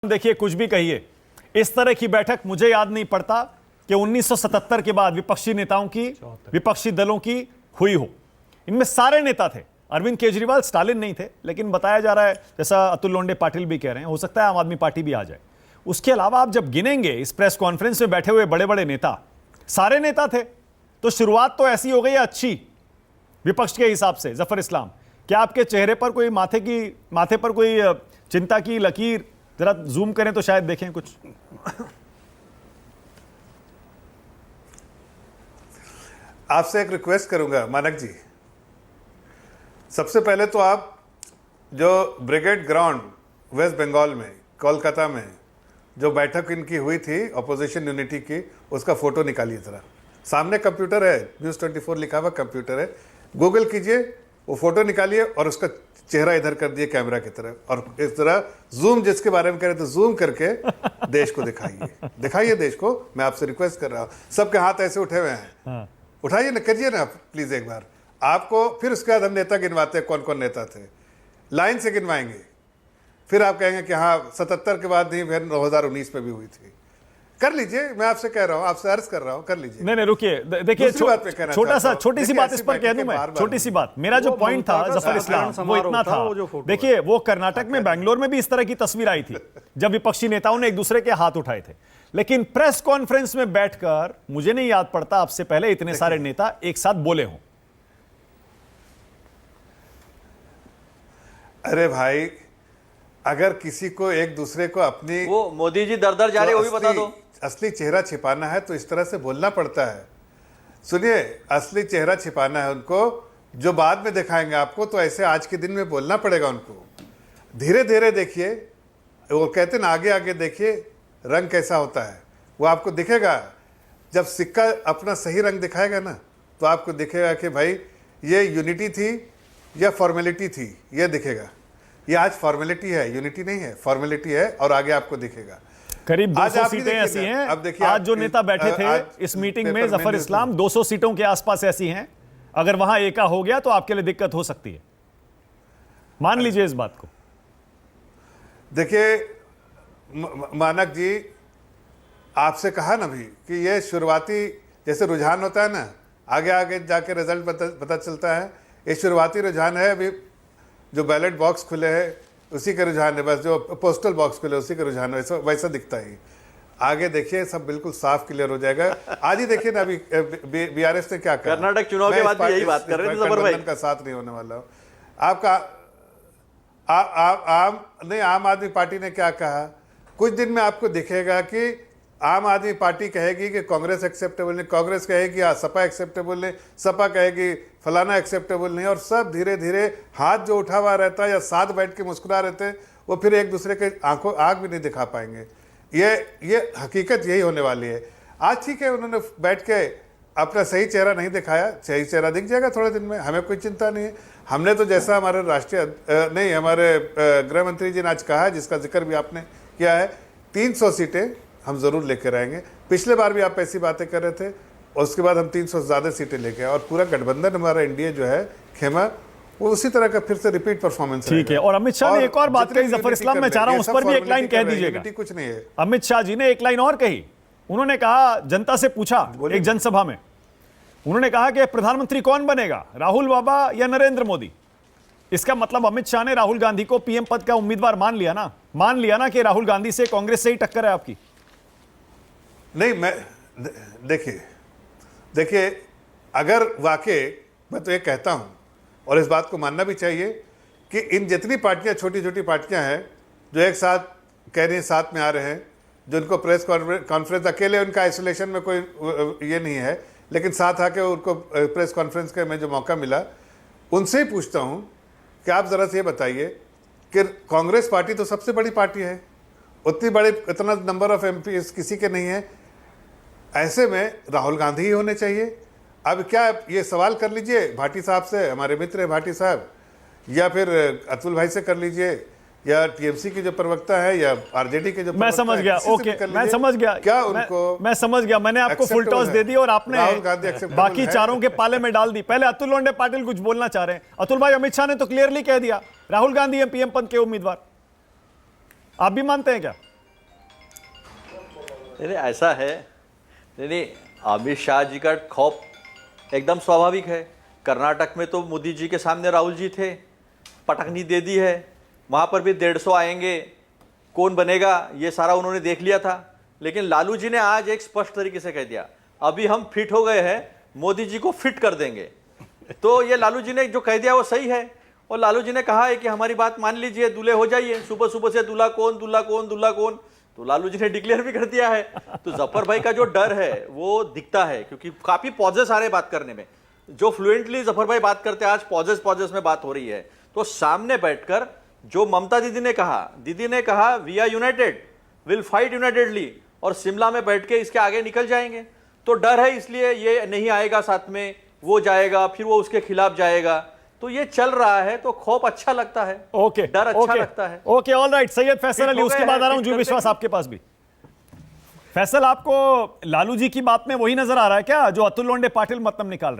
देखिए कुछ भी कहिए, इस तरह की बैठक मुझे याद नहीं पड़ता कि 1977 के बाद विपक्षी नेताओं की, विपक्षी दलों की हुई हो। इनमें सारे नेता थे। अरविंद केजरीवाल स्टालिन नहीं थे, लेकिन बताया जा रहा है, जैसा अतुल लोंडे पाटिल भी कह रहे हैं, हो सकता है आम आदमी पार्टी भी आ जाए। उसके अलावा आप जब गिनेंगे इस प्रेस कॉन्फ्रेंस में बैठे हुए बड़े बड़े नेता, सारे नेता थे, तो शुरुआत तो ऐसी हो गई अच्छी विपक्ष के हिसाब से। जफर इस्लाम, क्या आपके चेहरे पर कोई माथे पर कोई चिंता की लकीर, जरा जूम करें तो शायद देखें कुछ। आपसे एक रिक्वेस्ट करूंगा मानक जी, सबसे पहले तो आप जो ब्रिगेड ग्राउंड वेस्ट बंगाल में कोलकाता में जो बैठक इनकी हुई थी अपोजिशन यूनिटी की, उसका फोटो निकालिए जरा। सामने कंप्यूटर है, न्यूज़ 24 लिखा हुआ कंप्यूटर है, गूगल कीजिए, वो फोटो निकालिए और उसका चेहरा इधर कर दिए कैमरा की तरफ, और इस तरह जूम जिसके बारे में कह रहे थे जूम करके देश को दिखाइए देश को। मैं आपसे रिक्वेस्ट कर रहा हूँ, सबके हाथ ऐसे उठे हुए हैं, उठाइए ना, करिए ना प्लीज एक बार आपको। फिर उसके बाद हम नेता गिनवाते हैं कौन कौन नेता थे, लाइन से गिनवाएंगे, फिर आप कहेंगे कि हाँ 77 के बाद नहीं, फिर 2019 में भी हुई थी। कर लीजिए, मैं आपसे कह रहा हूँ, आपसे अर्ज कर रहा हूँ, कर लीजिए। नहीं रुकिए, देखिए छोटी सी बात इस पर कह दूं मैं, छोटी सी बात। मेरा जो पॉइंट था जफर इस्लाम, वो इतना था, देखिए वो कर्नाटक में, बैंगलोर में भी इस तरह की तस्वीर आई थी जब विपक्षी नेताओं ने एक दूसरे के हाथ उठाए थे। लेकिन प्रेस कॉन्फ्रेंस में बैठकर मुझे नहीं याद पड़ता आपसे पहले इतने सारे नेता एक साथ बोले हों। अरे भाई, अगर किसी को एक दूसरे को अपनी, वो मोदी जी दर जा रहे, वो भी बता दो। असली चेहरा छिपाना है तो इस तरह से बोलना पड़ता है। सुनिए, असली चेहरा छिपाना है उनको, जो बाद में दिखाएंगे आपको, तो ऐसे आज के दिन में बोलना पड़ेगा उनको। धीरे धीरे देखिए, वो कहते हैं ना, आगे आगे देखिए रंग कैसा होता है, वो आपको दिखेगा। जब सिक्का अपना सही रंग दिखाएगा ना, तो आपको दिखेगा कि भाई ये यूनिटी थी या फॉर्मेलिटी थी, ये दिखेगा। ये आज फॉर्मेलिटी है, यूनिटी नहीं है, फॉर्मेलिटी है, और आगे आपको दिखेगा। करीब 200 सीटें ऐसी हैं। अब देखिए, आज जो नेता बैठे थे इस मीटिंग में, जफर इस्लाम, 200 सीटों के आसपास ऐसी हैं, अगर वहां एका हो गया तो आपके लिए दिक्कत हो सकती है, मान लीजिए इस बात को। देखिए मानक जी, आपसे कहा ना भी कि ये शुरुआती जैसे रुझान होता है ना, आगे आगे जाके रिजल्ट पता चलता है। ये शुरुआती रुझान है, अभी जो बैलेट बॉक्स खुले हैं उसी का रुझान है, बस जो पोस्टल बॉक्स खुले उसी का रुझान है, वैसा दिखता ही। आगे देखिए सब बिल्कुल साफ क्लियर हो जाएगा। आज ही देखिए ना, अभी बीआरएस ने क्या कहा, कर्नाटक चुनाव के बाद भी यही बात कर रहे थे जबर भाई, का साथ नहीं होने वाला। आपका आम आदमी पार्टी ने क्या कहा, कुछ दिन में आपको दिखेगा कि आम आदमी पार्टी कहेगी कि कांग्रेस एक्सेप्टेबल नहीं, कांग्रेस कहेगी सपा एक्सेप्टेबल नहीं, सपा कहेगी फलाना एक्सेप्टेबल नहीं, और सब धीरे धीरे हाथ जो उठा हुआ रहता है या साथ बैठ के मुस्कुरा रहते हैं, वो फिर एक दूसरे के आंख भी नहीं दिखा पाएंगे। ये हकीकत यही होने वाली है। आज ठीक है, उन्होंने बैठ के अपना सही चेहरा नहीं दिखाया, सही चेहरा दिख जाएगा थोड़े दिन में, हमें कोई चिंता नहीं है। हमने तो जैसा हमारे हमारे गृह मंत्री जी ने आज कहा है, जिसका जिक्र भी आपने किया है, 300 सीटें हम जरूर लेकर आएंगे। पिछले बार भी आप ऐसी बातें कर रहे थे, और उसके बाद हम 300 से ज्यादा सीटें लेके आए, और पूरा गठबंधन हमारा एनडीए जो है खेमा, वो उसी तरह का फिर से रिपीट परफॉर्मेंस। ठीक है, और अमित शाह ने एक और बात कही जफर इस्लाम, मैं चाह रहा हूं उस पर भी एक लाइन कह दीजिएगा। कुछ नहीं है, अमित शाह जी ने एक लाइन और कही। उन्होंने कहा, जनता से पूछा एक जनसभा में, उन्होंने कहा कि प्रधानमंत्री कौन बनेगा, राहुल बाबा या नरेंद्र मोदी। इसका मतलब अमित शाह ने राहुल गांधी को पीएम पद का उम्मीदवार मान लिया ना कि राहुल गांधी से कांग्रेस से ही टक्कर है आपकी। नहीं, मैं देखिए अगर वाकई, मैं तो ये कहता हूं, और इस बात को मानना भी चाहिए कि इन जितनी पार्टियां, छोटी छोटी पार्टियां हैं जो एक साथ कह रही हैं, साथ में आ रहे हैं, जो उनको प्रेस कॉन्फ्रेंस, अकेले उनका आइसोलेशन में कोई ये नहीं है, लेकिन साथ आके उनको प्रेस कॉन्फ्रेंस का में जो मौका मिला, उनसे ही पूछता हूं कि आप ज़रा से ये बताइए कि कांग्रेस पार्टी तो सबसे बड़ी पार्टी है, इतना नंबर ऑफ एमपी किसी के नहीं है, ऐसे में राहुल गांधी ही होने चाहिए। अब क्या ये सवाल कर लीजिए भाटी साहब से, हमारे मित्र हैं भाटी साहब, या फिर अतुल भाई से कर लीजिए, या टीएमसी के जो प्रवक्ता है, या आरजेडी के जो, मैं समझ गया, ओके, मैं समझ गया, क्या उनको, मैं समझ गया, मैंने आपको फुल टॉस दे दी और आपने बाकी चारों के पाले में डाल दी। पहले अतुल लोंडे पाटिल कुछ बोलना चाह रहे हैं। अतुल भाई, अमित शाह ने तो क्लियरली कह दिया राहुल गांधी है पीएम पद के उम्मीदवार, आप भी मानते हैं क्या? नहीं ऐसा है, नहीं अमित शाह जी का खौफ एकदम स्वाभाविक है। कर्नाटक में तो मोदी जी के सामने राहुल जी थे, पटकनी दे दी है, वहाँ पर भी 150 आएंगे, कौन बनेगा ये सारा उन्होंने देख लिया था। लेकिन लालू जी ने आज एक स्पष्ट तरीके से कह दिया, अभी हम फिट हो गए हैं, मोदी जी को फिट कर देंगे। तो ये लालू जी ने जो कह दिया वो सही है। और लालू जी ने कहा है कि हमारी बात मान लीजिए, दूल्हे हो जाइए, सुबह सुबह से दूल्हा कौन दूल्हा कौन दूल्हा कौन। तो लालू जी ने डिक्लेयर भी कर दिया है। तो जफर भाई का जो डर है वो दिखता है, क्योंकि काफी पॉजेस आ रहे बात करने में, जो फ्लुएंटली जफर भाई बात करते हैं, आज पॉजेस में बात हो रही है। तो सामने बैठकर जो ममता दीदी ने कहा we are united, will fight unitedly, और शिमला में बैठ के इसके आगे निकल जाएंगे। तो डर है, इसलिए ये नहीं आएगा साथ में, वो जाएगा, फिर वो उसके खिलाफ जाएगा। तो ये चल रहा है, तो खौफ अच्छा लगता है, ओके, डर अच्छा लगता है। Okay, all right. Syed Faisal Ali, हो उसके गए बाद हैं, आ रहा हूं फिट जी कर विश्वास देंगे। आपके पास भी। फैसल, आपको लालू जी की बात में वही नजर आ रहा है क्या जो अतुल लोंडे पाटिल मतलब निकाल रहे हैं?